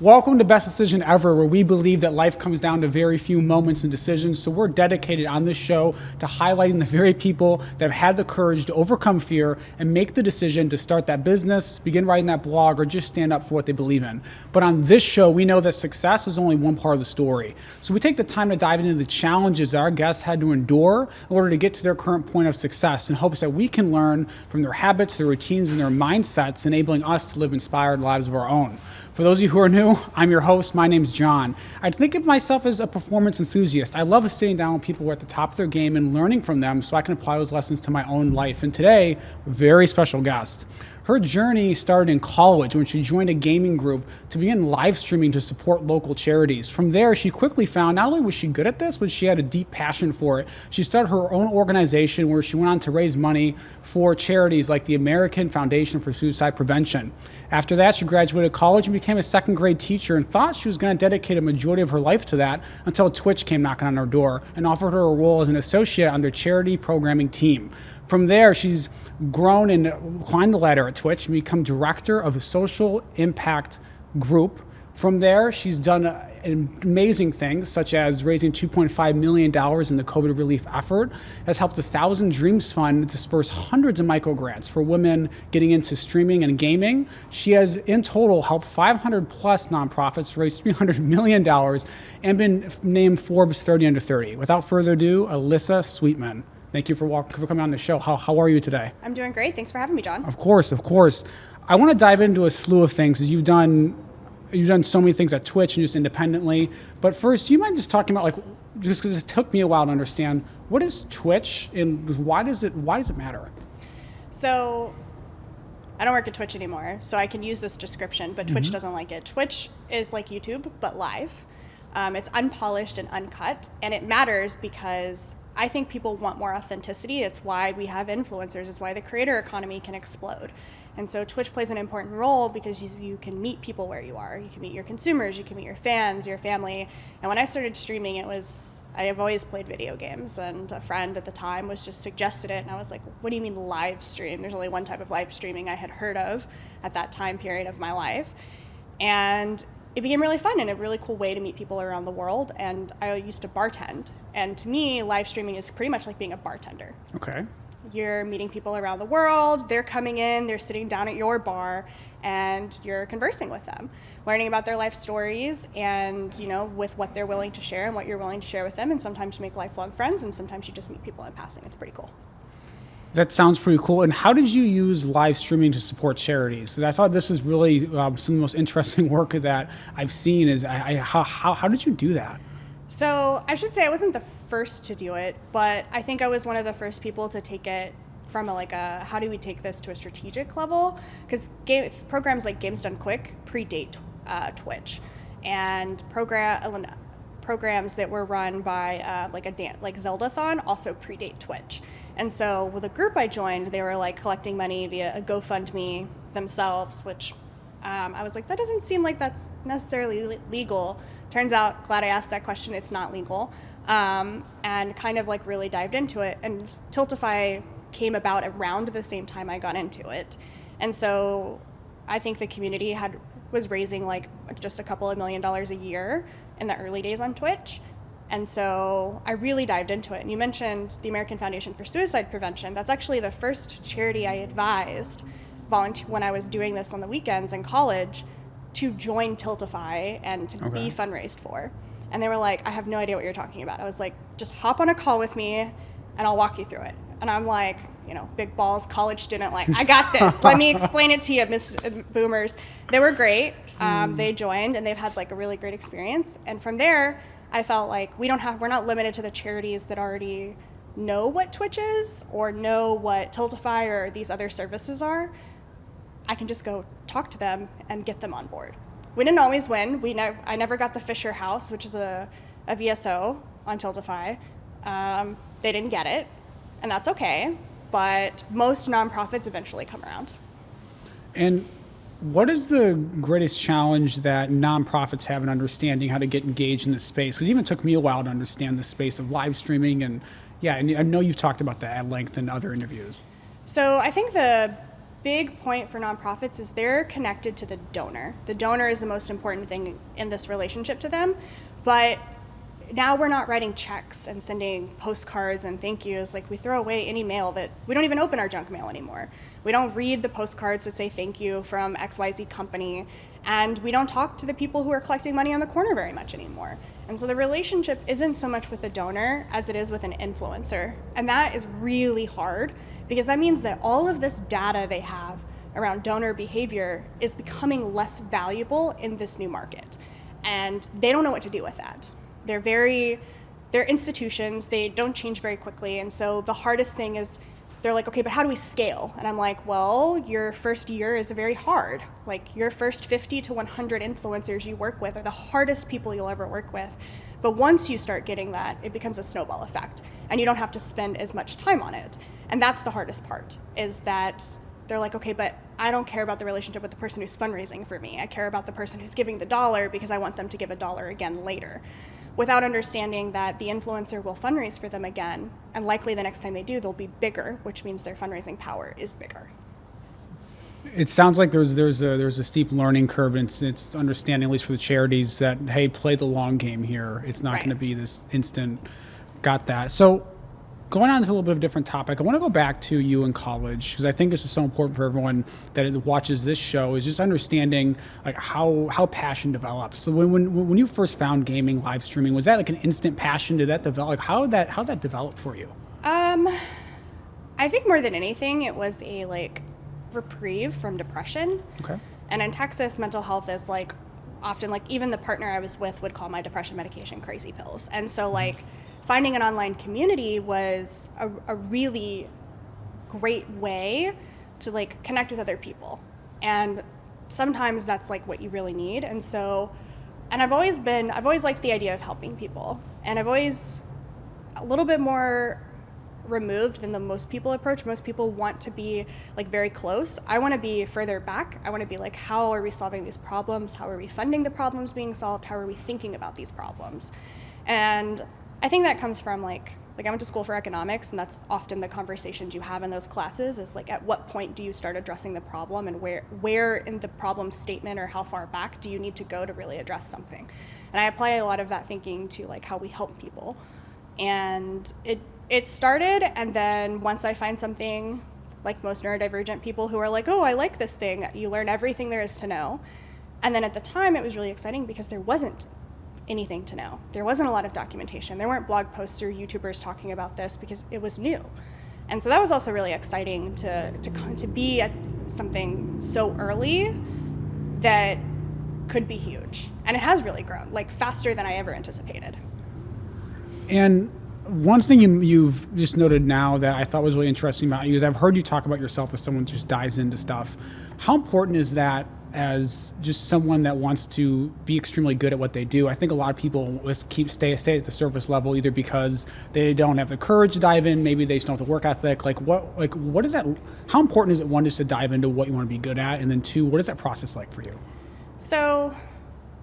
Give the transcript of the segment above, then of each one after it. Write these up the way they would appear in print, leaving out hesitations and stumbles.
Welcome to Best Decision Ever, where we believe that life comes down to very few moments and decisions. So we're dedicated on this show to highlighting the very people that have had the courage to overcome fear and make the decision to start that business, begin writing that blog, or just stand up for what they believe in. But on this show, we know that success is only one part of the story. So we take the time to dive into the challenges that our guests had to endure in order to get to their current point of success, in hopes that we can learn from their habits, their routines, and their mindsets, enabling us to live inspired lives of our own. For those of you who are new, I'm your host. My name's John. I think of myself as a performance enthusiast. I love sitting down with people who are at the top of their game and learning from them so I can apply those lessons to my own life. And today, a very special guest. Her journey started in college when she joined a gaming group to begin live streaming to support local charities. From there, she quickly found not only was she good at this, but she had a deep passion for it. She started her own organization where she went on to raise money for charities like the American Foundation for Suicide Prevention. After that, she graduated college and became a second grade teacher and thought she was going to dedicate a majority of her life to that until Twitch came knocking on her door and offered her a role as an associate on their charity programming team. From there, she's grown and climbed the ladder at Twitch and become director of a social impact group. From there, she's done amazing things, such as raising $2.5 million in the COVID relief effort, has helped the 1,000 Dreams Fund disperse hundreds of micro grants for women getting into streaming and gaming. She has, in total, helped 500 plus nonprofits raise $300 million and been named Forbes 30 Under 30. Without further ado, Alyssa Sweetman. Thank you for coming on the show. How are you today? I'm doing great. Thanks for having me, John. Of course. I want to dive into a slew of things, as you've done so many things at Twitch and just independently. But first, do you mind just talking about, just because it took me a while to understand, what is Twitch and why does it matter? So I don't work at Twitch anymore, so I can use this description, but Twitch doesn't like it. Twitch is like YouTube, but live. It's unpolished and uncut, and it matters because I think people want more authenticity. It's why we have influencers. It's why the creator economy can explode. And so Twitch plays an important role because you can meet people where you are. You can meet your consumers, you can meet your fans, your family. And when I started streaming, I have always played video games, and a friend at the time just suggested it, and I was like, what do you mean live stream? There's only one type of live streaming I had heard of at that time period of my life. And it became really fun and a really cool way to meet people around the world. And I used to bartend. And to me, live streaming is pretty much like being a bartender. Okay. You're meeting people around the world. They're coming in, they're sitting down at your bar, and you're conversing with them, learning about their life stories and, with what they're willing to share and what you're willing to share with them. And sometimes you make lifelong friends, and sometimes you just meet people in passing. It's pretty cool. That sounds pretty cool. And how did you use live streaming to support charities? Because I thought this is really some of the most interesting work that I've seen. How did you do that? So I should say I wasn't the first to do it, but I think I was one of the first people to take it from a how do we take this to a strategic level? Because programs like Games Done Quick predate Twitch, and programs that were run by like Zeldathon also predate Twitch. And so with a group I joined, they were collecting money via a GoFundMe themselves, which I was like, that doesn't seem like that's necessarily legal. Turns out, glad I asked that question, it's not legal. And kind of really dived into it. And Tiltify came about around the same time I got into it. And so I think the community was raising just a couple of $1 million a year in the early days on Twitch. And so I really dived into it. And you mentioned the American Foundation for Suicide Prevention. That's actually the first charity I advised when I was doing this on the weekends in college to join Tiltify and to be fundraised for. And they were like, I have no idea what you're talking about. I was like, just hop on a call with me and I'll walk you through it. And I'm like, big balls, college student, I got this. Let me explain it to you, Miss Boomers. They were great. They joined and they've had a really great experience. And from there, I felt like we're not limited to the charities that already know what Twitch is or know what Tiltify or these other services are. I can just go talk to them and get them on board. We didn't always win. I never got the Fisher House, which is a VSO on Tiltify. They didn't get it, and that's okay. But most nonprofits eventually come around. And what is the greatest challenge that nonprofits have in understanding how to get engaged in this space? Because it even took me a while to understand the space of live streaming. And I know you've talked about that at length in other interviews. So I think the big point for nonprofits is they're connected to the donor. The donor is the most important thing in this relationship to them. But now we're not writing checks and sending postcards and thank yous. Like, we throw away any mail that we don't even open our junk mail anymore. We don't read the postcards that say thank you from XYZ company. And we don't talk to the people who are collecting money on the corner very much anymore. And so the relationship isn't so much with the donor as it is with an influencer. And that is really hard, because that means that all of this data they have around donor behavior is becoming less valuable in this new market. And they don't know what to do with that. They're institutions, they don't change very quickly. And so the hardest thing is, they're like, okay, but how do we scale? And I'm like, well, your first year is very hard. Like, your first 50 to 100 influencers you work with are the hardest people you'll ever work with. But once you start getting that, it becomes a snowball effect, and you don't have to spend as much time on it. And that's the hardest part, is that they're like, okay, but I don't care about the relationship with the person who's fundraising for me. I care about the person who's giving the dollar because I want them to give a dollar again later, without understanding that the influencer will fundraise for them again, and likely the next time they do, they'll be bigger, which means their fundraising power is bigger. It sounds like there's a steep learning curve, and it's understanding, at least for the charities, that, hey, play the long game here. It's not going to be this instant. Got that. So going on to a little bit of a different topic, I want to go back to you in college, because I think this is so important for everyone that watches this show, is just understanding like how passion develops. So when you first found gaming, live streaming, was that like an instant passion? Did that develop? Like, how that develop for you? I think more than anything, it was a reprieve from depression. Okay. And in Texas, mental health is often even the partner I was with would call my depression medication crazy pills. And so finding an online community was a really great way to connect with other people. And sometimes that's what you really need. And I've always liked the idea of helping people. And I've always a little bit more removed than the most people approach. Most people want to be very close. I want to be further back. I want to be how are we solving these problems? How are we funding the problems being solved? How are we thinking about these problems? And I think that comes from I went to school for economics, and that's often the conversations you have in those classes is at what point do you start addressing the problem, and where in the problem statement or how far back do you need to go to really address something? And I apply a lot of that thinking to how we help people. And it started, and then once I find something, like most neurodivergent people who are oh, I like this thing, you learn everything there is to know. And then at the time, it was really exciting because there wasn't anything to know. There wasn't a lot of documentation. There weren't blog posts or YouTubers talking about this because it was new. And so that was also really exciting to be at something so early that could be huge. And it has really grown, faster than I ever anticipated. And one thing you've just noted now that I thought was really interesting about you is I've heard you talk about yourself as someone who just dives into stuff. How important is that as just someone that wants to be extremely good at what they do? I think a lot of people stay at the surface level either because they don't have the courage to dive in, maybe they just don't have the work ethic. What is that? How important is it, one, just to dive into what you want to be good at, and then two, what is that process like for you? So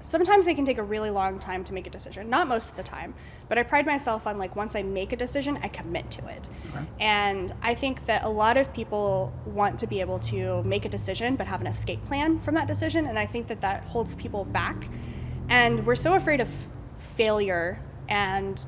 sometimes it can take a really long time to make a decision. Not most of the time, but I pride myself on once I make a decision, I commit to it. Okay. And I think that a lot of people want to be able to make a decision but have an escape plan from that decision, and I think that holds people back. And we're so afraid of failure. And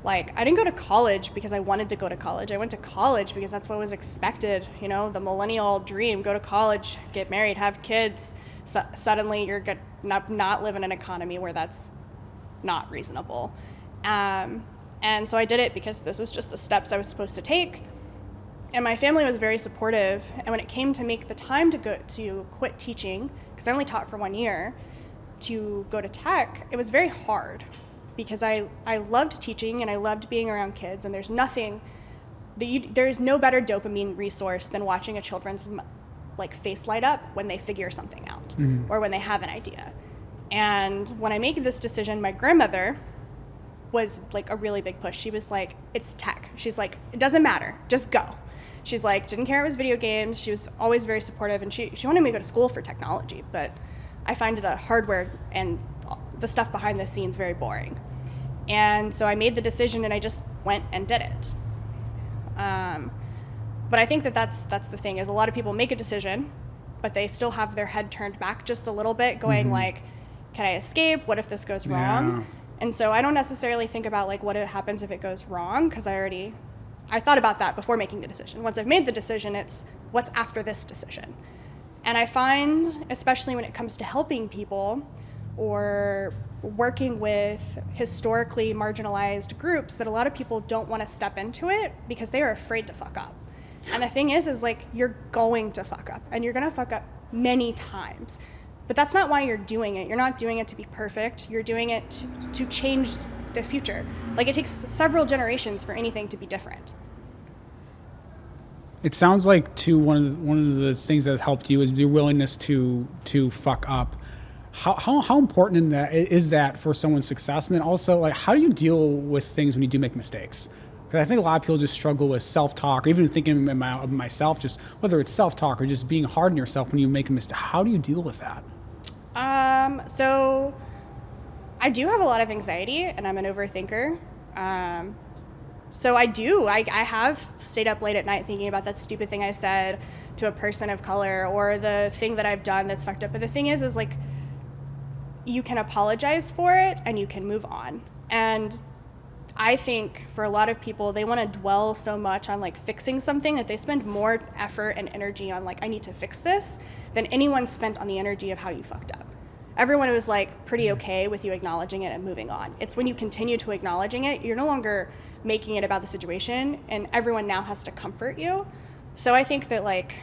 I didn't go to college because I wanted to go to college. I went to college because that's what was expected, the millennial dream: go to college, get married, have kids. So suddenly you're going to not live in an economy where that's not reasonable. And so I did it because this is just the steps I was supposed to take. And my family was very supportive. And when it came to make the time to quit teaching, because I only taught for 1 year, to go to tech, it was very hard because I loved teaching and I loved being around kids. And there's no better dopamine resource than watching a children's face light up when they figure something out, or when they have an idea. And when I made this decision, my grandmother was a really big push. She was it's tech. She's it doesn't matter, just go. She's didn't care it was video games. She was always very supportive, and she wanted me to go to school for technology, but I find the hardware and the stuff behind the scenes very boring. And so I made the decision, and I just went and did it. But I think that that's the thing, is a lot of people make a decision, but they still have their head turned back just a little bit, going like, can I escape? What if this goes wrong? And so I don't necessarily think about like what happens if it goes wrong, because I thought about that before making the decision. Once I've made the decision, it's what's after this decision. And I find, especially when it comes to helping people or working with historically marginalized groups, that a lot of people don't want to step into it because they are afraid to fuck up. And the thing is like, you're going to fuck up, and you're going to fuck up many times. But that's not why you're doing it. You're not doing it to be perfect. You're doing it to change the future. Like, it takes several generations for anything to be different. It sounds like too one of the things that has helped you is your willingness to fuck up. How important in that is that for someone's success? And then also, like, how do you deal with things when you do make mistakes? Because I think a lot of people just struggle with self-talk, or even thinking of myself, just whether it's self-talk or just being hard on yourself when you make a mistake. How do you deal with that? So I do have a lot of anxiety, and I'm an overthinker. So I have stayed up late at night thinking about that stupid thing I said to a person of color, or the thing that I've done that's fucked up. But the thing is like, you can apologize for it and you can move on. And I think for a lot of people, they want to dwell so much on like fixing something that they spend more effort and energy on like, I need to fix this, than anyone spent on the energy of how you fucked up. Everyone was like pretty okay with you acknowledging it and moving on. It's when you continue to acknowledging it, you're no longer making it about the situation, and everyone now has to comfort you. So I think that like,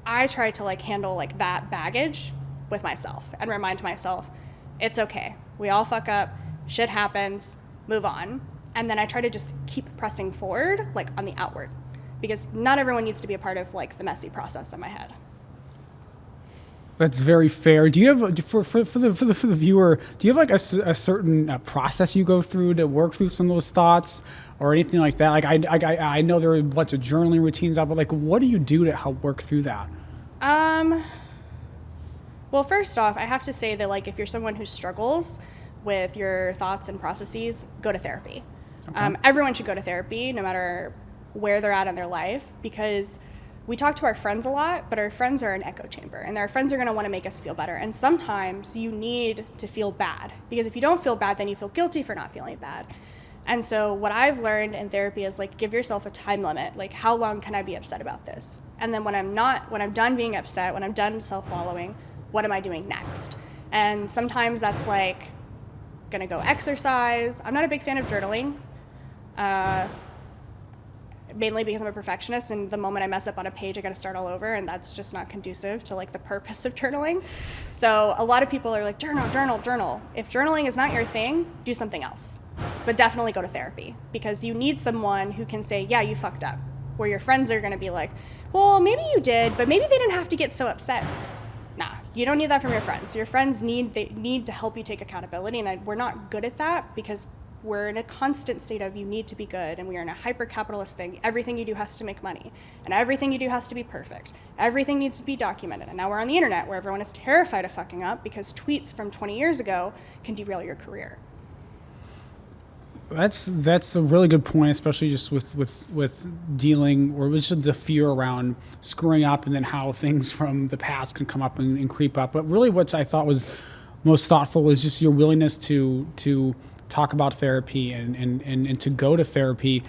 I try to like handle like that baggage with myself and remind myself, it's okay. We all fuck up, shit happens, move on. And then I try to just keep pressing forward, like on the outward, because not everyone needs to be a part of like the messy process in my head. That's very fair. Do you have for the viewer? Do you have like a certain process you go through to work through some of those thoughts, or anything like that? Like I know there are a bunch of journaling routines out, but like, what do you do to help work through that? Well, first off, I have to say that like, if you're someone who struggles with your thoughts and processes, go to therapy. Okay. Everyone should go to therapy, no matter where they're at in their life, because we talk to our friends a lot, but our friends are an echo chamber, and our friends are going to want to make us feel better. And sometimes you need to feel bad, because if you don't feel bad, then you feel guilty for not feeling bad. And so what I've learned in therapy is like, give yourself a time limit. Like, how long can I be upset about this? And then when I'm done being upset, when I'm done self-wallowing, what am I doing next? And sometimes that's like, gonna go exercise. I'm not a big fan of journaling. Mainly because I'm a perfectionist, and the moment I mess up on a page, I got to start all over, and that's just not conducive to like the purpose of journaling. So a lot of people are like, journal. If journaling is not your thing, do something else, but definitely go to therapy, because you need someone who can say, yeah, you fucked up, where your friends are going to be like, well, maybe you did, but maybe they didn't have to get so upset. Nah, you don't need that from your friends. Your friends need to help you take accountability, and we're not good at that, because we're in a constant state of you need to be good, and we are in a hyper-capitalist thing. Everything you do has to make money, and everything you do has to be perfect. Everything needs to be documented, and now we're on the internet where everyone is terrified of fucking up because tweets from 20 years ago can derail your career. That's a really good point, especially just with dealing, or just the fear around screwing up, and then how things from the past can come up and creep up. But really what I thought was most thoughtful was just your willingness to talk about therapy and to go to therapy.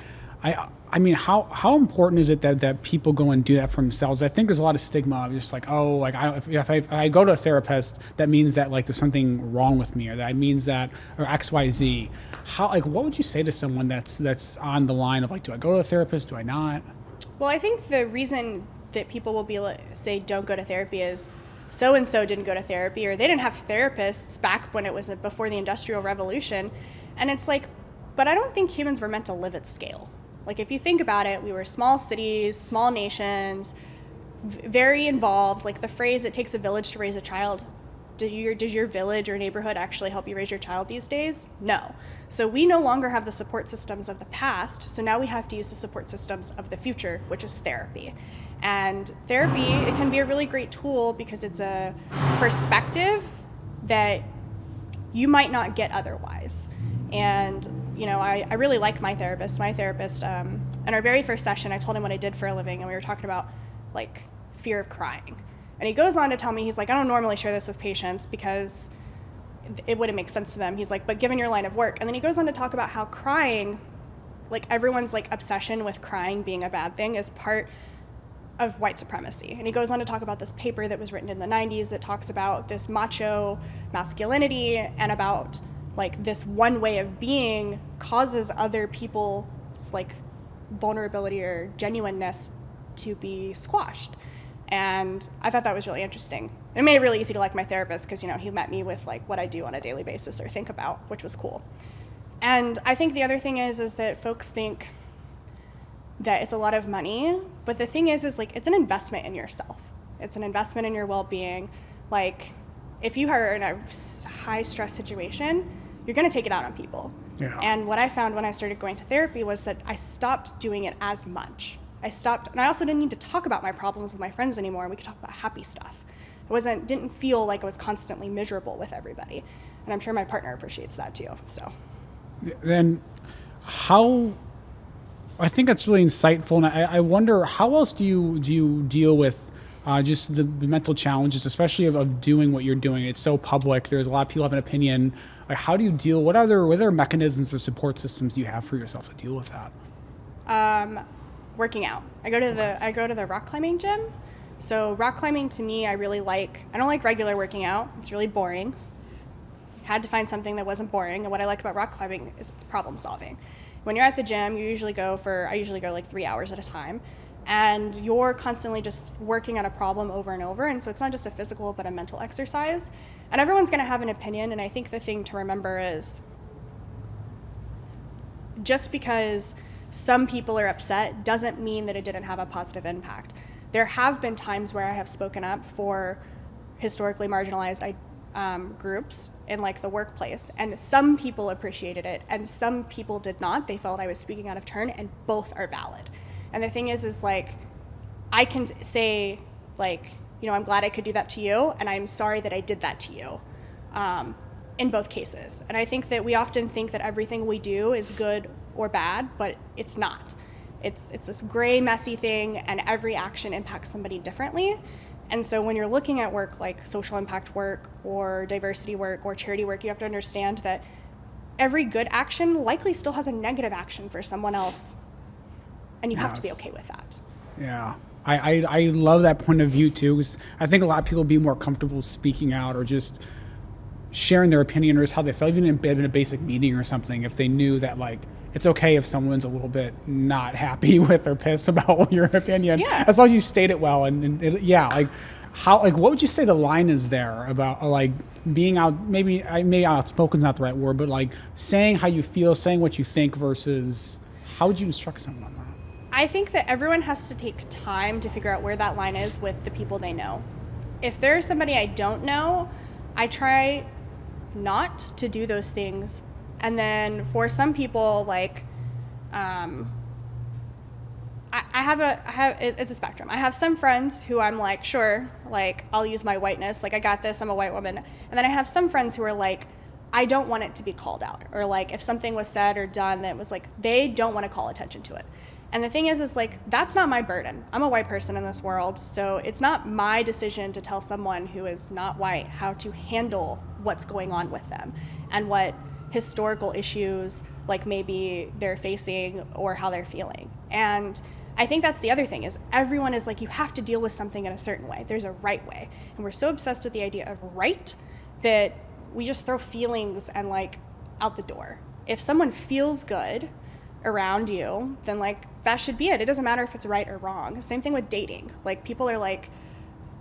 I mean, how important is it that people go and do that for themselves? I think there's a lot of stigma of just like, oh, like if I go to a therapist, that means that like there's something wrong with me, or that means that, or XYZ. How, like, what would you say to someone that's on the line of like, do I go to a therapist? Do I not? Well, I think the reason that people will be like, say don't go to therapy is so and so didn't go to therapy, or they didn't have therapists back when it was before the Industrial Revolution. And it's like, but I don't think humans were meant to live at scale. Like, if you think about it, we were small cities, small nations, very involved. Like the phrase, it takes a village to raise a child. Does your village or neighborhood actually help you raise your child these days? No. So we no longer have the support systems of the past. So now we have to use the support systems of the future, which is therapy. And therapy, it can be a really great tool because it's a perspective that you might not get otherwise. And, you know, I really like my therapist. My therapist In our very first session, I told him what I did for a living, and we were talking about like fear of crying. And he goes on to tell me, he's like, I don't normally share this with patients because it wouldn't make sense to them. He's like, but given your line of work. And then he goes on to talk about how crying, like everyone's like obsession with crying being a bad thing is part of white supremacy. And he goes on to talk about this paper that was written in the 90s that talks about this macho masculinity and about like this one way of being causes other people's like vulnerability or genuineness to be squashed. And I thought that was really interesting. It made it really easy to like my therapist because, you know, he met me with like what I do on a daily basis or think about, which was cool. And I think the other thing is that folks think that it's a lot of money, but the thing is like it's an investment in yourself. It's an investment in your well-being. Like if you are in a high stress situation, you're going to take it out on people. Yeah. And what I found when I started going to therapy was that I stopped doing it as much. I stopped, and I also didn't need to talk about my problems with my friends anymore, and we could talk about happy stuff. Didn't feel like I was constantly miserable with everybody. And I'm sure my partner appreciates that too, so. Then I think that's really insightful, and I wonder how else do you deal with just the mental challenges, especially of doing what you're doing? It's so public. There's a lot of people have an opinion. Like, how do you deal? What other mechanisms or support systems do you have for yourself to deal with that? Working out. I go to the rock climbing gym. So rock climbing to me, I don't like regular working out. It's really boring. Had to find something that wasn't boring. And what I like about rock climbing is it's problem solving. When you're at the gym, I usually go like 3 hours at a time. And you're constantly just working on a problem over and over. And so it's not just a physical, but a mental exercise. And everyone's going to have an opinion. And I think the thing to remember is just because some people are upset doesn't mean that it didn't have a positive impact. There have been times where I have spoken up for historically marginalized groups in like the workplace, and some people appreciated it and some people did not. They felt I was speaking out of turn, and both are valid. And the thing is like, I can say like, you know, I'm glad I could do that to you, and I'm sorry that I did that to you, in both cases. And I think that we often think that everything we do is good or bad, but it's not. It's this gray, messy thing, and every action impacts somebody differently. And so when you're looking at work like social impact work or diversity work or charity work, you have to understand that every good action likely still has a negative action for someone else, and you have to be okay with that. Yeah. I love that point of view too, because I think a lot of people would be more comfortable speaking out or just sharing their opinion or just how they felt, even in a basic meeting or something, if they knew that like it's okay if someone's a little bit not happy with or pissed about your opinion, as long as you state it well. And what would you say the line is there about like being out? Maybe outspoken is not the right word, but like saying how you feel, saying what you think versus how would you instruct someone on that? I think that everyone has to take time to figure out where that line is with the people they know. If there's somebody I don't know, I try not to do those things. And then for some people, like, it's a spectrum. I have some friends who I'm like, sure, like, I'll use my whiteness, like, I got this, I'm a white woman. And then I have some friends who are like, I don't want it to be called out. Or like, if something was said or done that was like, they don't want to call attention to it. And the thing is like, that's not my burden. I'm a white person in this world, so it's not my decision to tell someone who is not white how to handle what's going on with them and what historical issues like maybe they're facing or how they're feeling. And I think that's the other thing is everyone is like, you have to deal with something in a certain way. There's a right way. And we're so obsessed with the idea of right that we just throw feelings and like out the door. If someone feels good around you, then like that should be it. It doesn't matter if it's right or wrong. Same thing with dating. Like people are like,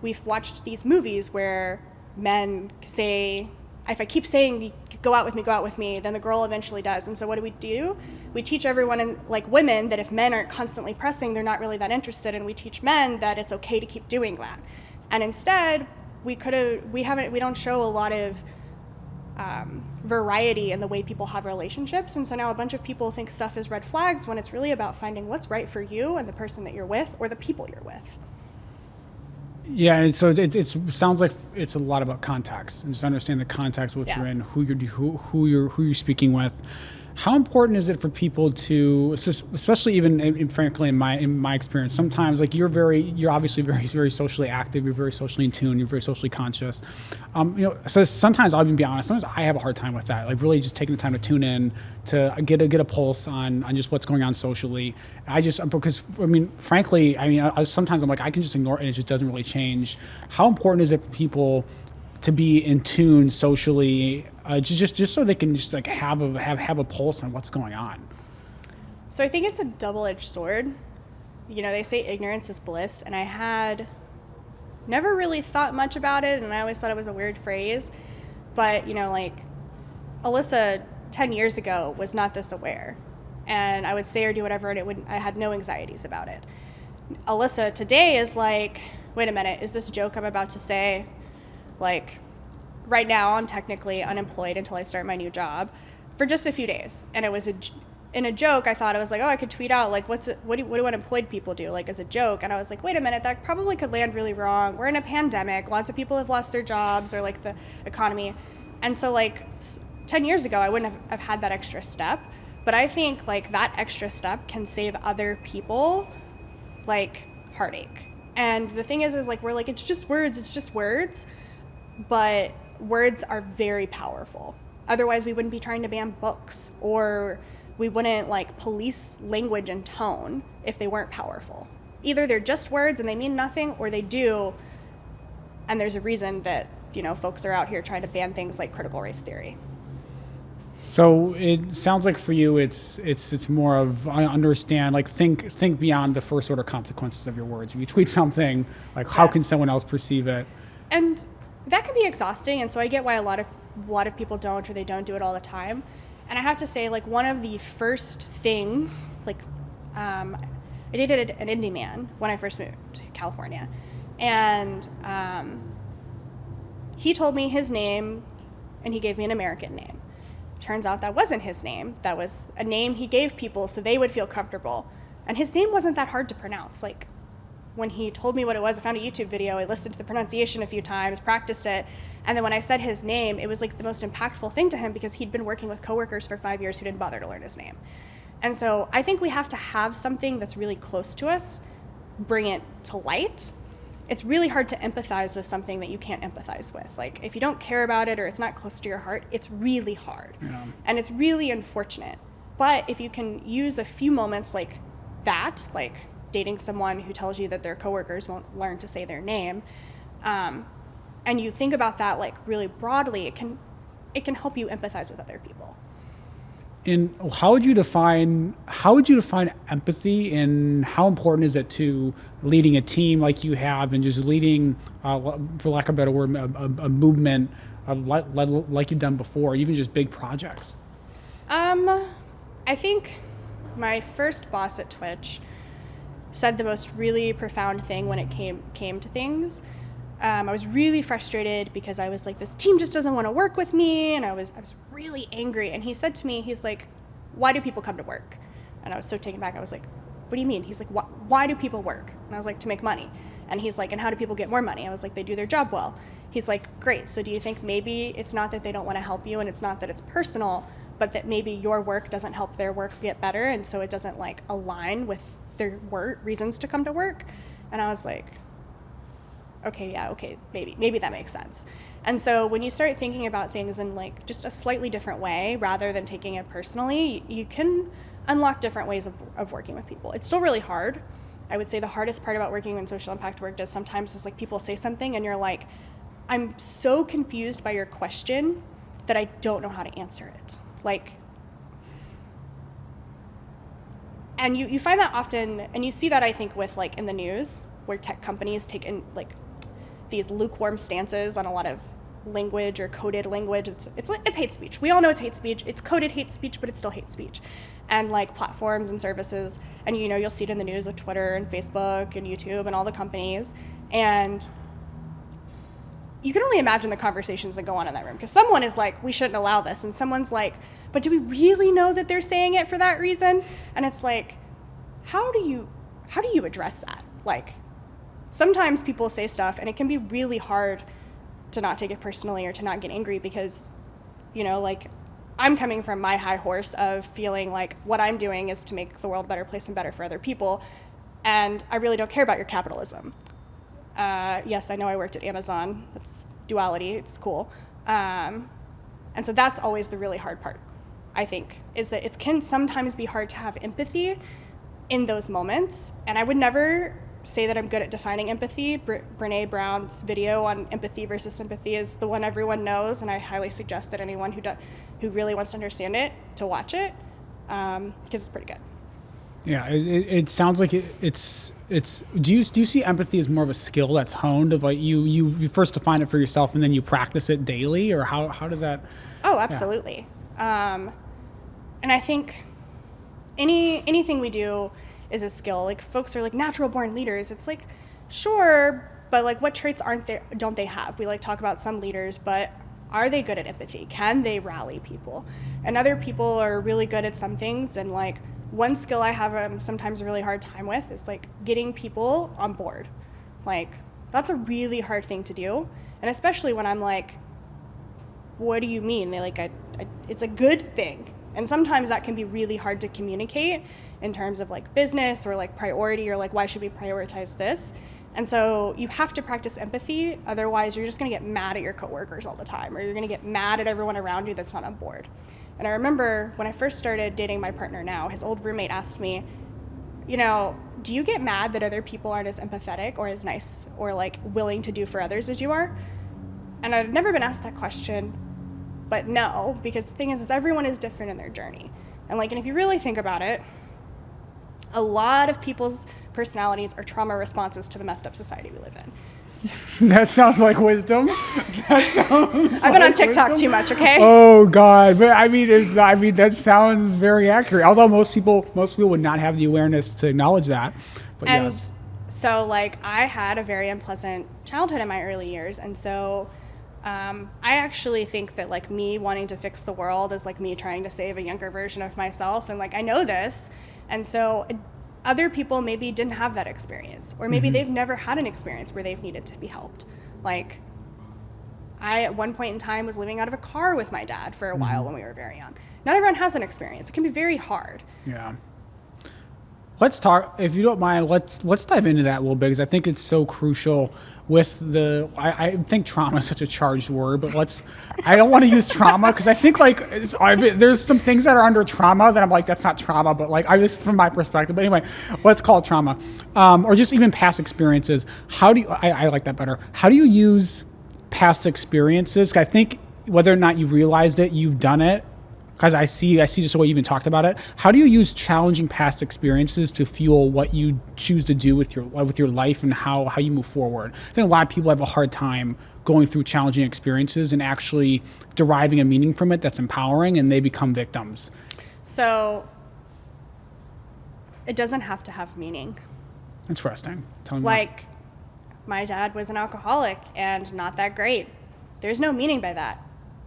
we've watched these movies where men say, if I keep saying go out with me, then the girl eventually does. And so what do? We teach everyone, and like women, that if men aren't constantly pressing, they're not really that interested, and we teach men that it's okay to keep doing that. And instead, we don't show a lot of variety in the way people have relationships. And so now a bunch of people think stuff is red flags when it's really about finding what's right for you and the person that you're with or the people you're with. Yeah, and so it sounds like it's a lot about context and just understand the context of what you're in, who you're speaking with. How important is it for people to, especially even frankly in my experience, sometimes like you're obviously very socially active, you're very socially in tune, you're very socially conscious. So sometimes I'll even be honest, sometimes I have a hard time with that, like really just taking the time to tune in to get a pulse on just what's going on socially. Because frankly, sometimes I'm like I can just ignore it and it just doesn't really change. How important is it for people to be in tune socially, just so they can just like have a pulse on what's going on? So I think it's a double-edged sword. They say ignorance is bliss, and I had never really thought much about it, and I always thought it was a weird phrase. But like Alyssa 10 years ago was not this aware, and I would say or do whatever, and I had no anxieties about it. Alyssa today is like, wait a minute, is this joke I'm about to say? Like, right now, I'm technically unemployed until I start my new job for just a few days. And it was in a joke, I thought, I was like, oh, I could tweet out, like, what do unemployed people do, like, as a joke? And I was like, wait a minute, that probably could land really wrong. We're in a pandemic. Lots of people have lost their jobs or, like, the economy. And so, like, 10 years ago, I wouldn't have had that extra step. But I think, like, that extra step can save other people, like, heartache. And the thing is like, we're like, it's just words. But words are very powerful. Otherwise, we wouldn't be trying to ban books, or we wouldn't like police language and tone if they weren't powerful. Either they're just words and they mean nothing, or they do, and there's a reason that folks are out here trying to ban things like critical race theory. So it sounds like for you, it's more of understand, like think beyond the first order consequences of your words. If you tweet something, like how can someone else perceive it? And that can be exhausting, and so I get why a lot of people don't, or they don't do it all the time. And I have to say, like, one of the first things, like, I dated an indie man when I first moved to California, and he told me his name, and he gave me an American name. Turns out that wasn't his name. That was a name he gave people so they would feel comfortable. And his name wasn't that hard to pronounce. Like, when he told me what it was, I found a YouTube video, I listened to the pronunciation a few times, practiced it, and then when I said his name, it was like the most impactful thing to him because he'd been working with coworkers for 5 years who didn't bother to learn his name. And so I think we have to have something that's really close to us, bring it to light. It's really hard to empathize with something that you can't empathize with. Like, if you don't care about it or it's not close to your heart, it's really hard. Yeah. And it's really unfortunate. But if you can use a few moments like that, like dating someone who tells you that their coworkers won't learn to say their name, and you think about that like really broadly, it can help you empathize with other people. And how would you define empathy, and how important is it to leading a team like you have, and just leading, for lack of a better word, a movement like you've done before, even just big projects? I think my first boss at Twitch said the most really profound thing when it came to things. I was really frustrated because I was like, this team just doesn't want to work with me, and I was really angry. And he said to me, he's like, why do people come to work? And I was so taken back. I was like, what do you mean? He's like, why do people work? And I was like, to make money. And he's like, and how do people get more money? I was like, they do their job well. He's like, great. So do you think maybe it's not that they don't want to help you, and it's not that it's personal, but that maybe your work doesn't help their work get better, and so it doesn't like align with their reasons to come to work? And I was like, okay, maybe that makes sense. And so when you start thinking about things in like just a slightly different way, rather than taking it personally, you can unlock different ways of working with people. It's still really hard. I would say the hardest part about working in social impact work is sometimes is like people say something and you're like, I'm so confused by your question that I don't know how to answer it. Like, and you find that often, and you see that I think with like in the news, where tech companies take in like these lukewarm stances on a lot of language or coded language. It's hate speech. We all know it's hate speech. It's coded hate speech, but it's still hate speech. And like platforms and services, and you'll see it in the news with Twitter and Facebook and YouTube and all the companies, and you can only imagine the conversations that go on in that room, because someone is like, we shouldn't allow this, and someone's like, but do we really know that they're saying it for that reason? And it's like, how do you address that? Like, sometimes people say stuff and it can be really hard to not take it personally or to not get angry, because like I'm coming from my high horse of feeling like what I'm doing is to make the world a better place and better for other people. And I really don't care about your capitalism. Yes, I know I worked at Amazon. That's duality. It's cool. And so that's always the really hard part, I think, is that it can sometimes be hard to have empathy in those moments. And I would never say that I'm good at defining empathy. Brene Brown's video on empathy versus sympathy is the one everyone knows, and I highly suggest that anyone who really wants to understand it to watch it, because it's pretty good. Yeah, it sounds like it's. Do you see empathy as more of a skill that's honed, of like you first define it for yourself and then you practice it daily, or how does that? Oh, absolutely. Yeah. And I think anything we do is a skill. Like, folks are like natural born leaders. It's like, sure, but like, what traits don't they have? We like talk about some leaders, but are they good at empathy? Can they rally people? And other people are really good at some things, and like, one skill I have sometimes a really hard time with is like getting people on board. Like, that's a really hard thing to do. And especially when I'm like, what do you mean? Like, it's a good thing. And sometimes that can be really hard to communicate in terms of like business or like priority, or like, why should we prioritize this? And so you have to practice empathy. Otherwise, you're just going to get mad at your coworkers all the time, or you're going to get mad at everyone around you that's not on board. And I remember when I first started dating my partner now, his old roommate asked me, do you get mad that other people aren't as empathetic or as nice or like willing to do for others as you are? And I'd never been asked that question, but no, because the thing is everyone is different in their journey. And if you really think about it, a lot of people's personalities are trauma responses to the messed up society we live in. That sounds like wisdom. I've been on TikTok wisdom. Too much, okay? Oh God, but I mean, that sounds very accurate. Although most people would not have the awareness to acknowledge that. But and yes. So I had a very unpleasant childhood in my early years, and so I actually think that me wanting to fix the world is like me trying to save a younger version of myself, and I know this, and so. Other people maybe didn't have that experience, or maybe they've never had an experience where they've needed to be helped. I, at one point in time, was living out of a car with my dad for a while when we were very young. Not everyone has an experience. It can be very hard. Yeah. Let's talk, if you don't mind, let's dive into that a little bit, because I think it's so crucial with I think trauma is such a charged word, but I don't want to use trauma, because I think there's some things that are under trauma that I'm like, that's not trauma, but I just, from my perspective, but anyway, let's call it trauma. Or just even past experiences. I like that better. How do you use past experiences? 'Cause I think whether or not you realized it, you've done it. Because I see just the way you even talked about it. How do you use challenging past experiences to fuel what you choose to do with your life and how you move forward? I think a lot of people have a hard time going through challenging experiences and actually deriving a meaning from it that's empowering, and they become victims. So it doesn't have to have meaning. Interesting. Tell me more. My dad was an alcoholic and not that great. There's no meaning by that.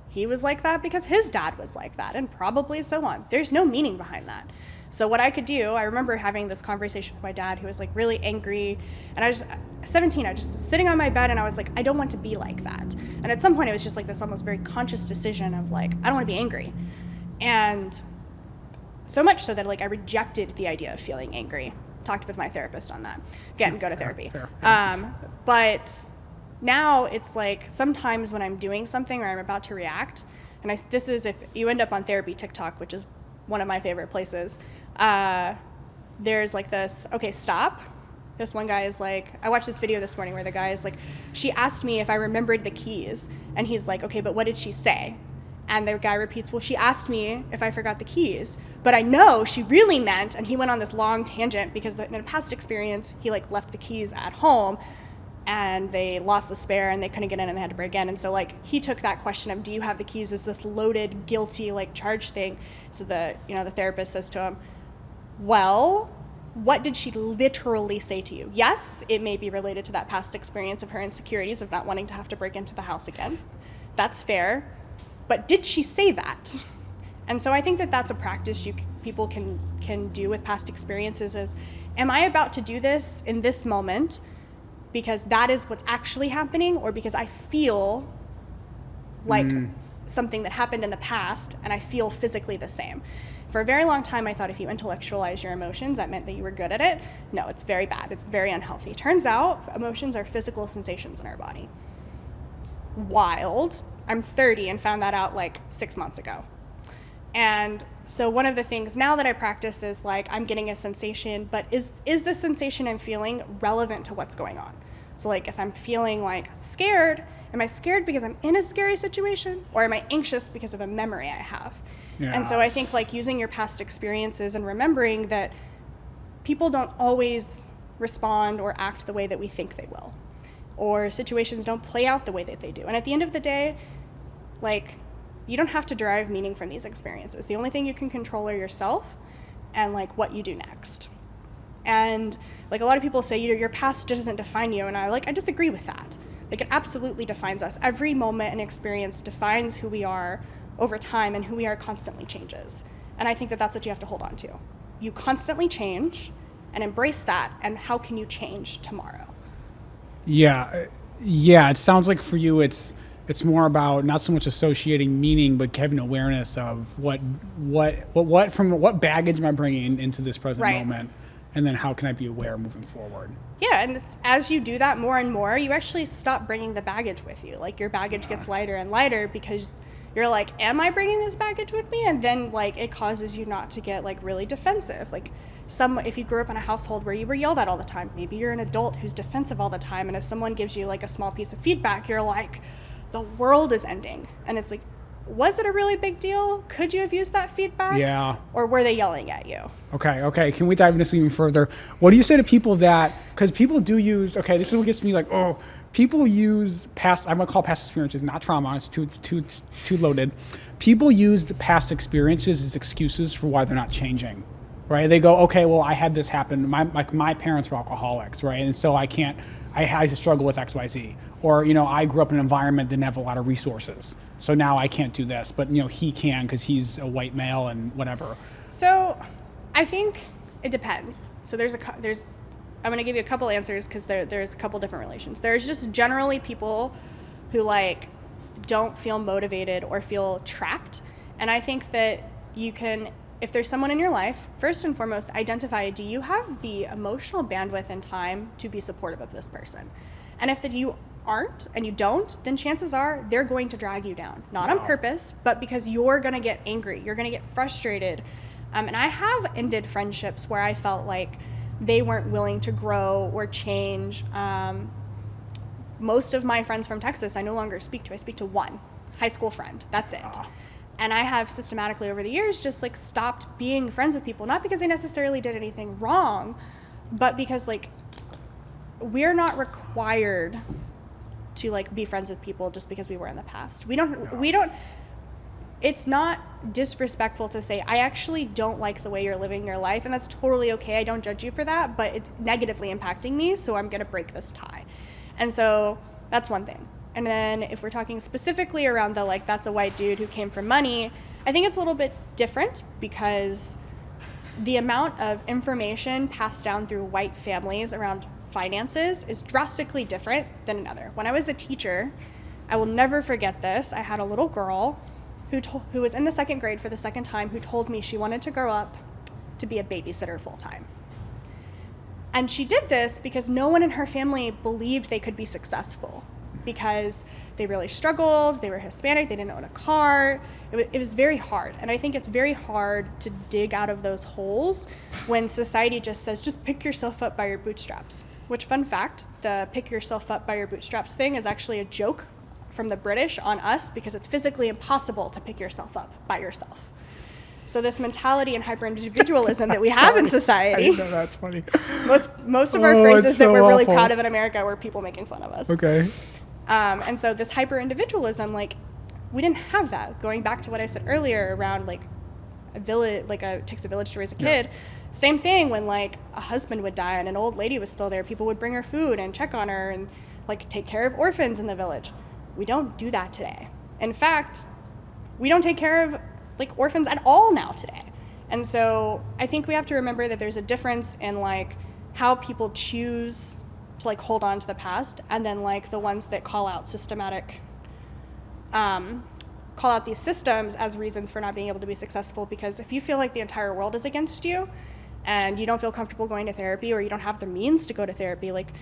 He was like that because his dad was like that, and probably so on. There's no meaning behind that. So what I could do, I remember having this conversation with my dad, who was really angry, and I was 17, I was just sitting on my bed, and I was like, I don't want to be like that. And at some point it was just this almost very conscious decision of I don't want to be angry. And so much so that I rejected the idea of feeling angry. Talked with my therapist on that. Again, go to therapy. Fair. But now it's sometimes when I'm doing something or I'm about to react, and this is if you end up on therapy TikTok, which is one of my favorite places, there's this, okay, stop. This one guy is I watched this video this morning where the guy is she asked me if I remembered the keys, and he's okay, but what did she say? And the guy repeats, well, she asked me if I forgot the keys, but I know she really meant, and he went on this long tangent because in a past experience, he left the keys at home, and they lost the spare and they couldn't get in and they had to break in. And so he took that question of, do you have the keys, as this loaded, guilty, charge thing. So the therapist says to him, well, what did she literally say to you? Yes, it may be related to that past experience of her insecurities of not wanting to have to break into the house again. That's fair. But did she say that? And so I think that that's a practice people can do with past experiences is, am I about to do this in this moment because that is what's actually happening, or because I feel something that happened in the past and I feel physically the same. For a very long time, I thought if you intellectualize your emotions, that meant that you were good at it. No, it's very bad. It's very unhealthy. Turns out emotions are physical sensations in our body. Wild. I'm 30 and found that out like 6 months ago. And so one of the things now that I practice is like, I'm getting a sensation, but is the sensation I'm feeling relevant to what's going on? So like if I'm feeling like scared, am I scared because I'm in a scary situation, or am I anxious because of a memory I have? Yes. And so I think like using your past experiences and remembering that people don't always respond or act the way that we think they will, or situations don't play out the way that they do. And at the end of the day, like, you don't have to derive meaning from these experiences. The only thing you can control are yourself and like what you do next. And like a lot of people say, your past doesn't define you, and I disagree with that. Like, it absolutely defines us. Every moment and experience defines who we are over time, and who we are constantly changes. And I think that that's what you have to hold on to. You constantly change, and embrace that, and how can you change tomorrow? Yeah, it sounds like for you it's more about not so much associating meaning, but having awareness of what baggage am I bringing into this present moment, and then how can I be aware moving forward? Yeah, and it's, as you do that more and more, you actually stop bringing the baggage with you. Like, your baggage gets lighter and lighter because you're like, am I bringing this baggage with me? And then like it causes you not to get like really defensive. Like, if you grew up in a household where you were yelled at all the time, maybe you're an adult who's defensive all the time, and if someone gives you like a small piece of feedback, you're like, the world is ending. And it's like, was it a really big deal? Could you have used that feedback? Yeah. Or were they yelling at you? Okay. Can we dive into this even further? What do you say to people that, because people do use, this is what gets me like, people use past, I'm gonna call past experiences, not trauma, it's too loaded. People use the past experiences as excuses for why they're not changing, right? They go, okay, well, I had this happen. My parents were alcoholics, right? And so I struggle with X, Y, Z. Or, I grew up in an environment that didn't have a lot of resources. So now I can't do this, but he can because he's a white male and whatever. So I think it depends. So I'm going to give you a couple answers because there's a couple different relations. There's just generally people who like don't feel motivated or feel trapped. And I think that you can, if there's someone in your life, first and foremost, identify, do you have the emotional bandwidth and time to be supportive of this person? And if you aren't and you don't, then chances are they're going to drag you down. Not on purpose, but because you're going to get angry. You're going to get frustrated. And I have ended friendships where I felt like they weren't willing to grow or change. Most of my friends from Texas I no longer speak to. I speak to one high school friend. That's it. And I have systematically over the years just like stopped being friends with people, not because they necessarily did anything wrong, but because like we're not required to like be friends with people just because we were in the past. We don't, it's not disrespectful to say, I actually don't like the way you're living your life, and that's totally okay. I don't judge you for that, but it's negatively impacting me, so I'm gonna break this tie. And so that's one thing. And then if we're talking specifically around the like, that's a white dude who came from money, I think it's a little bit different because the amount of information passed down through white families around finances is drastically different than another. When I was a teacher, I will never forget this. I had a little girl who was in the second grade for the second time who told me she wanted to grow up to be a babysitter full time. And she did this because no one in her family believed they could be successful because they really struggled, they were Hispanic, they didn't own a car. It was very hard. And I think it's very hard to dig out of those holes when society just says, just pick yourself up by your bootstraps. Which, fun fact, the pick yourself up by your bootstraps thing is actually a joke from the British on us because it's physically impossible to pick yourself up by yourself. So this mentality and hyper-individualism that we have in society. I know, that's funny. Most of our phrases that we're really proud of in America were people making fun of us. Okay. And so this hyper-individualism, like, we didn't have that. Going back to what I said earlier around, like, a village, like, it takes a village to raise a kid. Yes. Same thing when, like, a husband would die and an old lady was still there. People would bring her food and check on her and, like, take care of orphans in the village. We don't do that today. In fact, we don't take care of, like, orphans at all now today. And so I think we have to remember that there's a difference in, like, how people choose to, like, hold on to the past and then, like, the ones that call out systematic call out these systems as reasons for not being able to be successful, because if you feel like the entire world is against you and you don't feel comfortable going to therapy, or you don't have the means to go to therapy, like,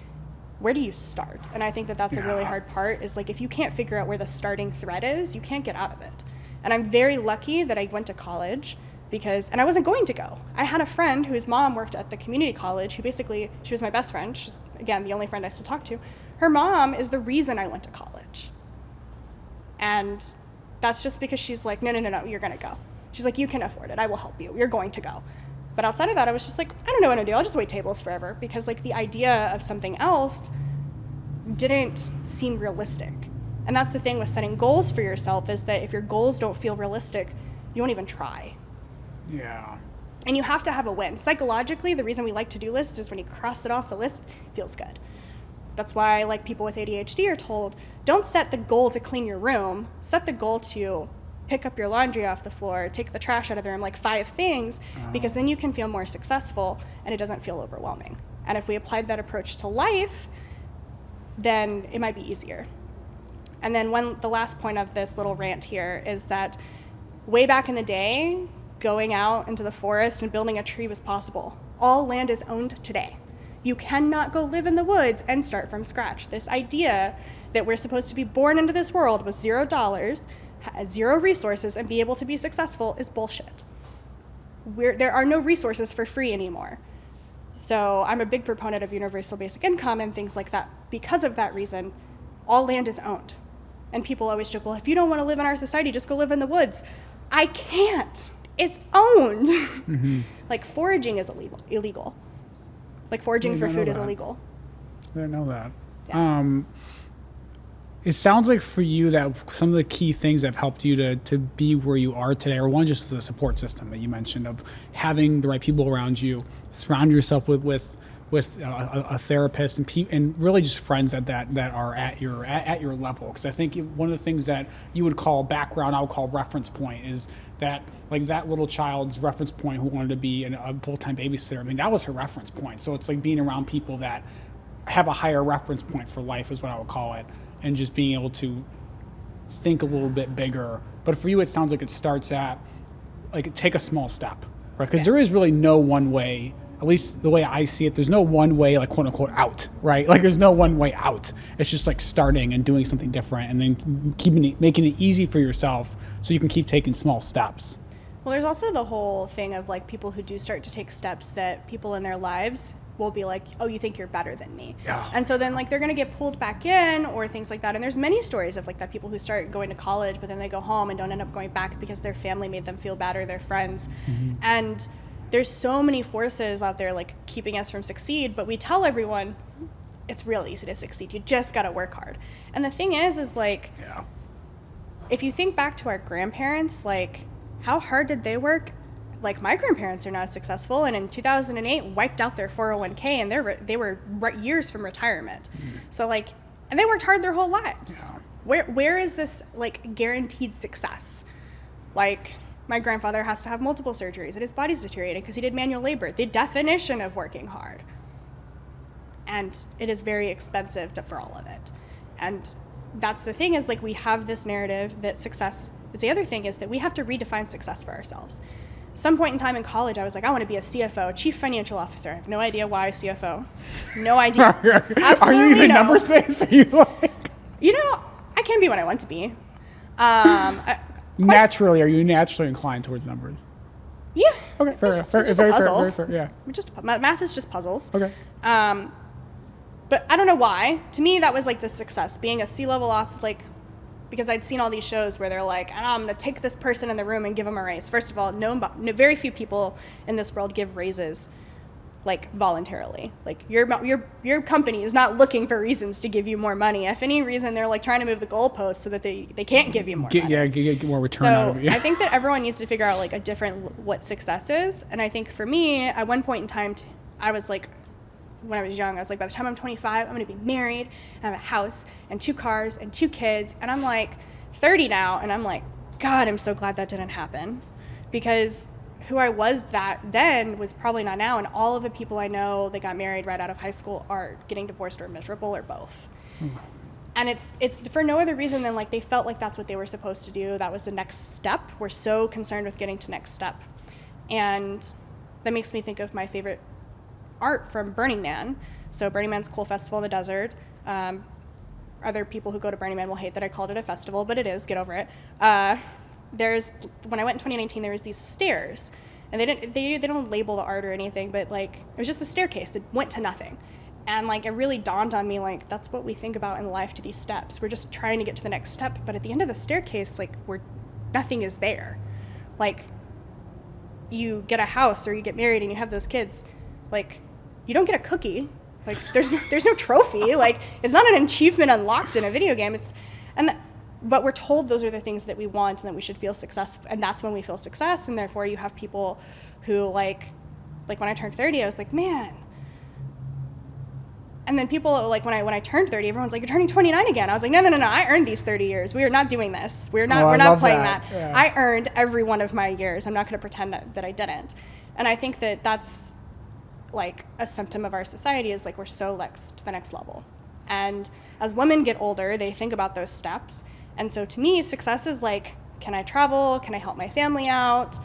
where do you start? And I think that that's a really hard part, is like, if you can't figure out where the starting thread is, you can't get out of it. And I'm very lucky that I went to college, and I wasn't going to go. I had a friend whose mom worked at the community college, who basically, she was my best friend. She's, again, the only friend I still talk to. Her mom is the reason I went to college. And that's just because she's like, no, you're gonna go. She's like, you can afford it, I will help you, you're going to go. But outside of that, I was just like, I don't know what to do, I'll just wait tables forever, because like the idea of something else didn't seem realistic. And that's the thing with setting goals for yourself, is that if your goals don't feel realistic, you won't even try. Yeah. And you have to have a win. Psychologically, the reason we like to-do lists is when you cross it off the list, it feels good. That's why, like, people with ADHD are told, don't set the goal to clean your room, set the goal to pick up your laundry off the floor, take the trash out of the room, like 5 things, because then you can feel more successful and it doesn't feel overwhelming. And if we applied that approach to life, then it might be easier. And then the last point of this little rant here is that way back in the day, going out into the forest and building a tree was possible. All land is owned today. You cannot go live in the woods and start from scratch. This idea that we're supposed to be born into this world with $0, 0 resources, and be able to be successful is bullshit. There are no resources for free anymore. So I'm a big proponent of universal basic income and things like that. Because of that reason, all land is owned. And people always joke, well, if you don't want to live in our society, just go live in the woods. I can't. It's owned. Mm-hmm. Like, foraging is illegal. Like, foraging for food is illegal. I didn't know that. Yeah. It sounds like for you that some of the key things that have helped you to be where you are today are, one, just the support system that you mentioned, of having the right people around you, surround yourself with a therapist and really just friends that are at your level. Because I think one of the things that you would call background, I would call reference point, is that, like, that little child's reference point who wanted to be a full-time babysitter. I mean, that was her reference point. So it's like being around people that have a higher reference point for life is what I would call it, and just being able to think a little bit bigger. But for you, it sounds like it starts at, like, take a small step, right? Because there is really no one way. At least the way I see it, there's no one way, like, quote unquote, out, right? Like, there's no one way out. It's just like starting and doing something different, and then making it easy for yourself so you can keep taking small steps. Well, there's also the whole thing of, like, people who do start to take steps that people in their lives will be like, oh, you think you're better than me. Yeah. And so then, like, they're going to get pulled back in or things like that. And there's many stories of, like, that people who start going to college, but then they go home and don't end up going back because their family made them feel bad, or their friends. Mm-hmm. And there's so many forces out there, like, keeping us from succeed, but we tell everyone it's real easy to succeed. You just got to work hard. And the thing is like, if you think back to our grandparents, like, how hard did they work? Like, my grandparents are now successful, and in 2008 wiped out their 401k, and they were years from retirement. Mm. So, like, and they worked hard their whole lives. Yeah. Where is this, like, guaranteed success? Like, my grandfather has to have multiple surgeries, and his body's deteriorating because he did manual labor, the definition of working hard. And it is very expensive for all of it. And that's the thing, is, like, we have this narrative that success is the other thing, is that we have to redefine success for ourselves. Some point in time in college, I was like, I want to be a CFO, Chief Financial Officer. I have no idea why CFO. No idea. Are you even numbers based? Are you like? You know, I can be what I want to be. Are you naturally inclined towards numbers? Yeah. Okay, fair. It's just a puzzle. Very fair, yeah. Math is just puzzles. Okay. But I don't know why. To me, that was like the success, being a C-level off, like, because I'd seen all these shows where they're like, I'm going to take this person in the room and give them a raise. First of all, very few people in this world give raises, like, voluntarily. Like, your company is not looking for reasons to give you more money. If any reason, they're, like, trying to move the goalposts so that they can't give you more money. Yeah, get more return out of it. Yeah. I think that everyone needs to figure out, like, a different what success is. And I think for me, at one point in time, I was like, when I was young, I was like, by the time I'm 25, I'm going to be married, and have a house, and 2 cars, and 2 kids. And I'm like 30 now, and I'm like, God, I'm so glad that didn't happen. Because who I was then was probably not now. And all of the people I know that got married right out of high school are getting divorced or miserable or both. And it's for no other reason than like they felt like that's what they were supposed to do. That was the next step. We're so concerned with getting to next step. And that makes me think of my favorite art from Burning Man. So Burning Man's a cool festival in the desert. Other people who go to Burning Man will hate that I called it a festival, but it is. Get over it. When I went in 2019, there was these stairs, and they don't label the art or anything, but like it was just a staircase that went to nothing. And like it really dawned on me, like that's what we think about in life, to these steps. We're just trying to get to the next step, but at the end of the staircase, like nothing is there. Like you get a house or you get married and you have those kids, like you don't get a cookie. Like there's no trophy. Like it's not an achievement unlocked in a video game. But we're told those are the things that we want and that we should feel successful, and that's when we feel success. And therefore, you have people who like when I turned 30, I was like, man. And then people like when I turned 30, everyone's like, you're turning 29 again. I was like, no, I earned these 30 years. We are not doing this. We're not playing that. Yeah. I earned every one of my years. I'm not going to pretend that I didn't. And I think that that's like a symptom of our society, is like we're so to the next level. And as women get older, they think about those steps. And so to me, success is like, can I travel? Can I help my family out?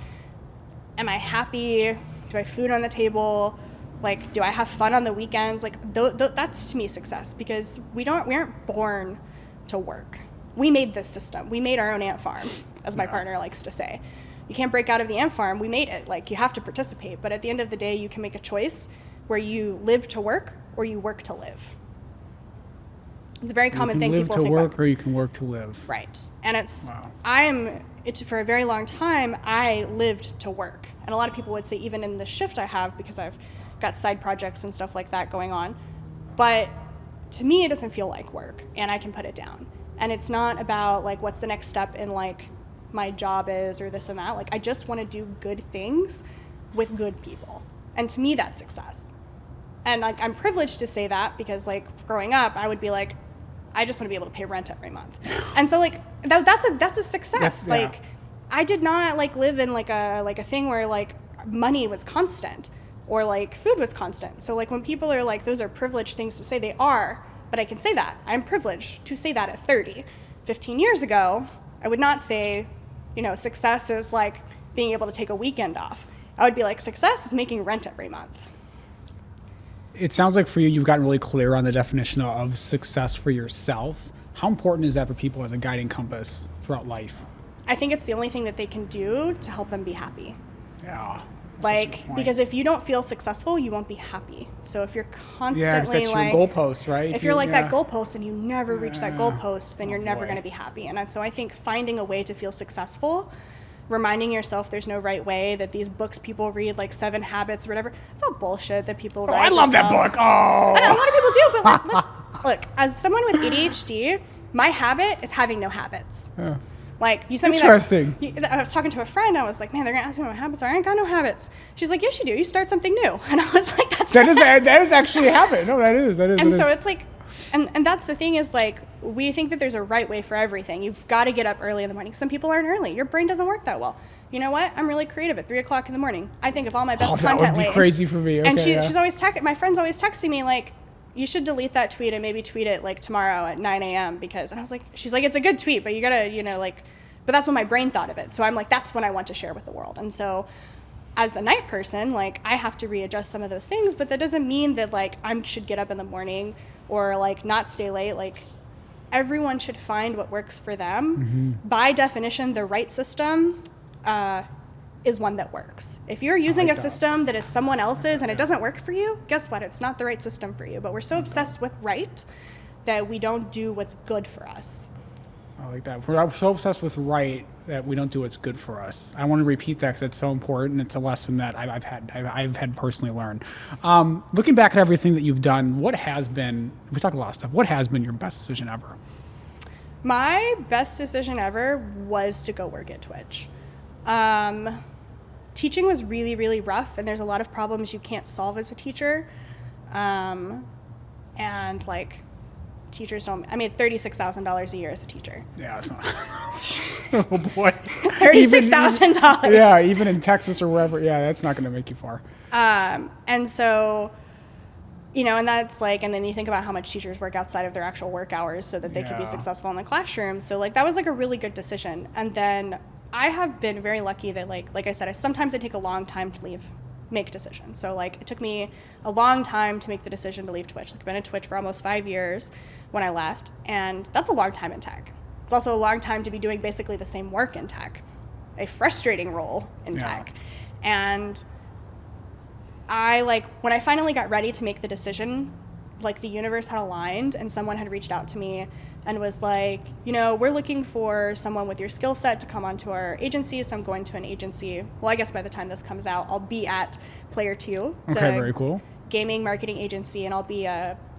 Am I happy? Do I have food on the table? Like, do I have fun on the weekends? Like, that's to me success, because we aren't born to work. We made this system. We made our own ant farm, as my partner likes to say. You can't break out of the ant farm. We made it. Like, you have to participate. But at the end of the day, you can make a choice where you live to work or you work to live. It's a very common thing people think about. You can live to work or you can work to live. Right. And for a very long time, I lived to work. And a lot of people would say, even in the shift I have, because I've got side projects and stuff like that going on. But to me, it doesn't feel like work, and I can put it down. And it's not about like what's the next step in like my job is or this and that. Like I just want to do good things with good people. And to me, that's success. And like I'm privileged to say that, because like growing up, I would be like, I just want to be able to pay rent every month. And so like that's a success. Yeah. Like I did not like live in like a thing where like money was constant or like food was constant. So like when people are like, those are privileged things to say, they are, but I can say that. I'm privileged to say that at 30. 15 years ago, I would not say, success is like being able to take a weekend off. I would be like, success is making rent every month. It sounds like for you, you've gotten really clear on the definition of success for yourself. How important is that for people as a guiding compass throughout life? I think it's the only thing that they can do to help them be happy. Yeah. Like, because if you don't feel successful, you won't be happy. So if you're constantly that's like your goalpost, right? If you're like that goalpost and you never reach that goalpost, then you're never going to be happy. And so I think finding a way to feel successful, reminding yourself there's no right way, that these books people read, like 7 Habits or whatever, it's all bullshit that people write. I love that book. Oh. I know, a lot of people do, but like, look, as someone with ADHD, my habit is having no habits. Yeah. Like, you sent me that. I was talking to a friend. I was like, man, they're going to ask me what my habits are. I ain't got no habits. She's like, yes, you do. You start something new. And I was like, that is actually a habit. No, that is. And so it's like, and that's the thing is like, we think that there's a right way for everything. You've got to get up early in the morning. Some people aren't early. Your brain doesn't work that well. You know what? I'm really creative at 3 o'clock in the morning. I think of all my best content that would be crazy for me. Okay, and she's always my friend's always texting me like, you should delete that tweet and maybe tweet it like tomorrow at 9 a.m. because, and I was like, she's like, it's a good tweet, but you gotta, but that's when my brain thought of it. So I'm like, that's when I want to share with the world. And so as a night person, like I have to readjust some of those things, but that doesn't mean that like I should get up in the morning or like not stay late. Like everyone should find what works for them. Mm-hmm. By definition, the right system is one that works. If you're using a system that is someone else's and it doesn't work for you, guess what? It's not the right system for you. But we're so obsessed with right that we don't do what's good for us. I like that. We're so obsessed with right that we don't do what's good for us. I want to repeat that because it's so important. It's a lesson that I've had personally learned. Looking back at everything that you've done, we talked a lot of stuff. What has been your best decision ever? My best decision ever was to go work at Twitch. Teaching was really, really rough, and there's a lot of problems you can't solve as a teacher. And like, teachers don't. I made $36,000 a year as a teacher. Yeah, it's not. Oh boy, $36,000. Yeah, even in Texas or wherever. Yeah, that's not going to make you far. And so and that's like, and then you think about how much teachers work outside of their actual work hours so that they can be Yeah. successful in the classroom. So like that was like a really good decision. And then I have been very lucky that like I said, sometimes I take a long time to make decisions. So like it took me a long time to make the decision to leave Twitch. Like I've been at Twitch for almost 5 years when I left, and that's a long time in tech. It's also a long time to be doing basically the same work in tech, a frustrating role in tech. And I when I finally got ready to make the decision, like the universe had aligned and someone had reached out to me and was like, we're looking for someone with your skill set to come onto our agency. So I'm going to an agency. Well, I guess by the time this comes out, I'll be at Player 2. It's Okay, very cool. Gaming marketing agency, and I'll be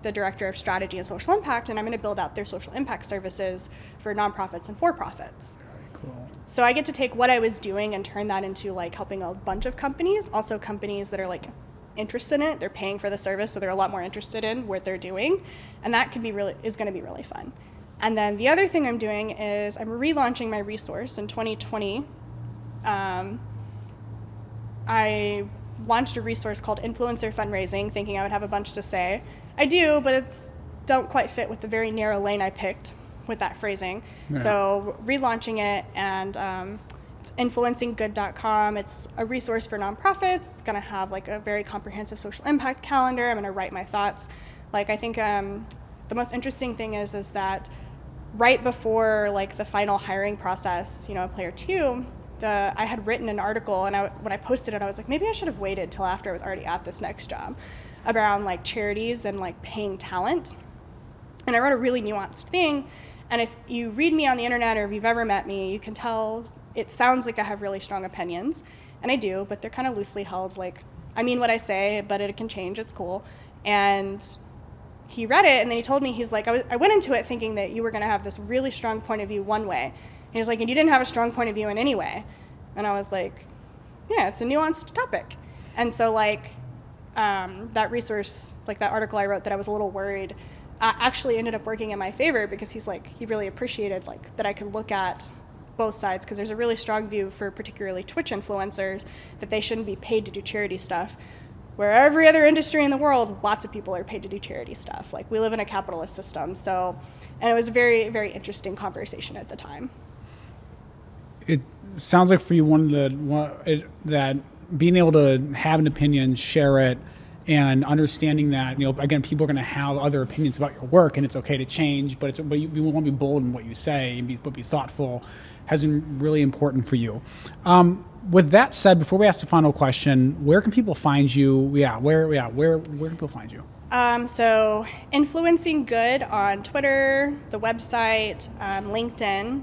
the director of strategy and social impact, and I'm going to build out their social impact services for nonprofits and for-profits. Cool. So I get to take what I was doing and turn that into like helping a bunch of companies, also companies that are like interested in it. They're paying for the service, so they're a lot more interested in what they're doing, and that is going to be really fun. And then the other thing I'm doing is I'm relaunching my resource in 2020. I launched a resource called Influencer Fundraising, thinking I would have a bunch to say. I do, but it's don't quite fit with the very narrow lane I picked with that phrasing. Yeah. So relaunching it, and it's influencinggood.com. It's a resource for nonprofits. It's going to have like a very comprehensive social impact calendar. I'm going to write my thoughts. Like I think the most interesting thing is that right before like the final hiring process, at Player 2, I had written an article, and when I posted it, I was like, maybe I should have waited till after I was already at this next job, around like charities and like paying talent. And I wrote a really nuanced thing. And if you read me on the internet, or if you've ever met me, you can tell it sounds like I have really strong opinions. And I do, but they're kind of loosely held. Like, I mean what I say, but it can change. It's cool. And he read it, and then he told me, he's like, I went into it thinking that you were going to have this really strong point of view one way. And he's like, and you didn't have a strong point of view in any way. And I was like, yeah, it's a nuanced topic. And so like that resource, like that article I wrote that I was a little worried, actually ended up working in my favor, because he really appreciated like that I could look at both sides, because there's a really strong view for particularly Twitch influencers that they shouldn't be paid to do charity stuff. Where every other industry in the world, lots of people are paid to do charity stuff. Like, we live in a capitalist system. So, and it was a very, very interesting conversation at the time. It sounds like for you, that being able to have an opinion, share it, and understanding that, again, people are going to have other opinions about your work, and it's okay to change, but you want to be bold in what you say and be thoughtful, has been really important for you. With that said, before we ask the final question, where can people find you? Where can people find you? So Influencing Good on Twitter, the website, LinkedIn.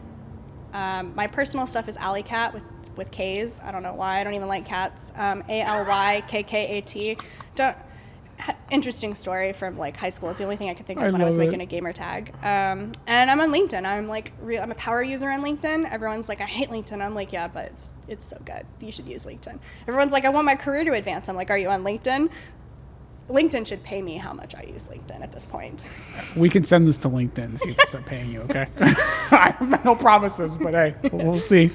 My personal stuff is Alleycat with K's. I don't know why. I don't even like cats. ALYKKAT. Interesting story from like high school. It's the only thing I could think of when I was making a gamer tag. And I'm on LinkedIn. I'm a power user on LinkedIn. Everyone's like, I hate LinkedIn. I'm like, yeah, but it's so good. You should use LinkedIn. Everyone's like, I want my career to advance. I'm like, are you on LinkedIn? LinkedIn should pay me how much I use LinkedIn at this point. We can send this to LinkedIn, see if they start paying you, okay? I have no promises, but hey, we'll see.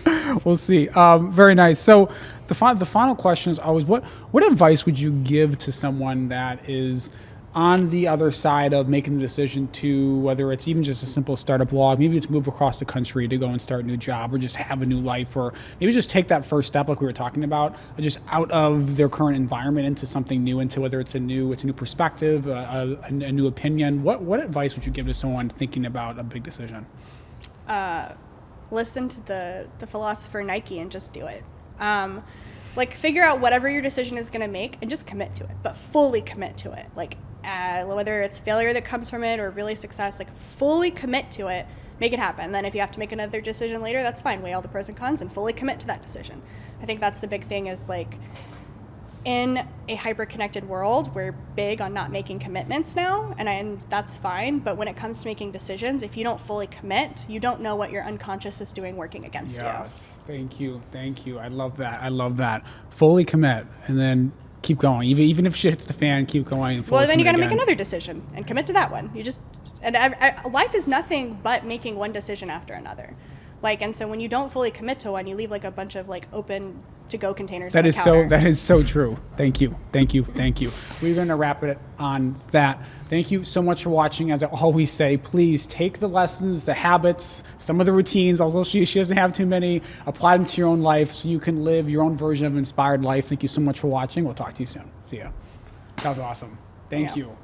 We'll see. Very nice. So the final question is always, what advice would you give to someone that is on the other side of making the decision to, whether it's even just a simple startup blog, maybe it's move across the country to go and start a new job, or just have a new life, or maybe just take that first step like we were talking about, just out of their current environment into something new, into whether it's a new perspective, a new opinion. What advice would you give to someone thinking about a big decision? Listen to the philosopher Nike and just do it. Figure out whatever your decision is going to make and just commit to it, but fully commit to it. Whether it's failure that comes from it or really success, fully commit to it, make it happen. Then if you have to make another decision later, that's fine. Weigh all the pros and cons and fully commit to that decision. I think that's the big thing is in a hyper-connected world, we're big on not making commitments now, and that's fine. But when it comes to making decisions, if you don't fully commit, you don't know what your unconscious is doing working against you. Yes, thank you. I love that. Fully commit, and then keep going. Even if shit hits the fan, keep going. And well, then you got to make another decision and commit to that one. Life is nothing but making one decision after another. And so when you don't fully commit to one, you leave a bunch of open to-go containers. That on the is counter. that is so true. Thank you. We're going to wrap it on that. Thank you so much for watching. As I always say, please take the lessons, the habits, some of the routines, although she doesn't have too many, apply them to your own life so you can live your own version of an inspired life. Thank you so much for watching. We'll talk to you soon. See ya. That was awesome. Thank you.